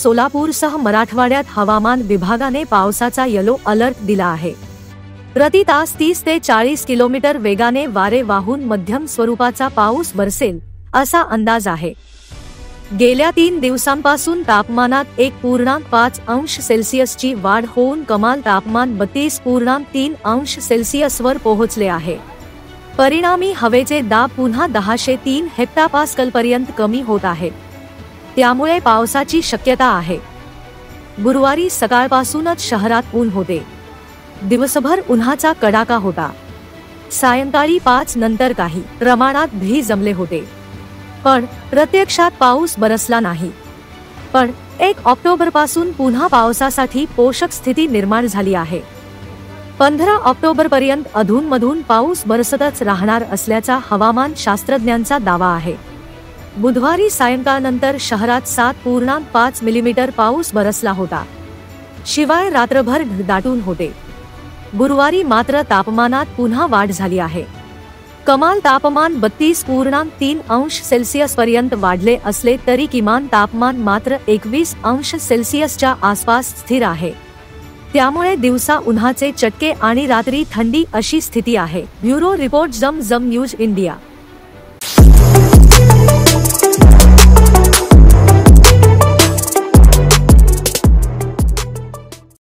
सोलापूरसह मराठवाड्यात हवामान विभागाने पावसाचा येलो अलर्ट दिला आहे। प्रति तास 30 ते 40 किलोमीटर वेगाने वारे वाहून मध्यम स्वरूपाचा पाऊस बरसेल असा अंदाज आहे। गेल्या 3 दिवसांपासून तापमानात 1.5 अंश सेल्सिअसची वाढ होऊन कमाल तापमान 32.3 अंश सेल्सिअसवर पोहोचले आहे। परिणामी हवेचे दाब पुन्हा 1003 हेक्टोपास्कल पर्यंत कमी होत आहे, त्यामुळे पावसाची शक्यता आहे। गुरुवारी सकाळपासूनच शहरात ऊन होते। दिवसभर उन्हाचा कडाका होता। सायंकाळी 5 नंतर काही प्रमाणात ढग जमले होते, पण प्रत्यक्षात पाऊस बरसला नाही। पण 1 ऑक्टोबरपासून पुन्हा पावसासाठी पोषक स्थिती निर्माण झाली आहे। 15 ऑक्टोबरपर्यंत अधूनमधून पाऊस बरसतच राहणार असल्याचा हवामान शास्त्रज्ञांचा दावा आहे। बुधवारी सायंकाळनंतर शहरात 7.5 मिलीमीटर पाऊस बरसला होता। शिवाय रात्रभर ढग दाटून होते। गुरुवारी मात्र तापमानात पुन्हा वाढ झाली आहे। कमाल तापमान 32.3 अंश सेल्सिअस पर्यंत वाढले असले तरी किमान तापमान मात्र 21 अंश सेल्सिअसच्या आसपास स्थिर आहे। त्यामुळे दिवसा उन्हाचे चटके आणि रात्री थंडी अशी स्थिती आहे। ब्युरो रिपोर्ट जम न्यूज इंडिया।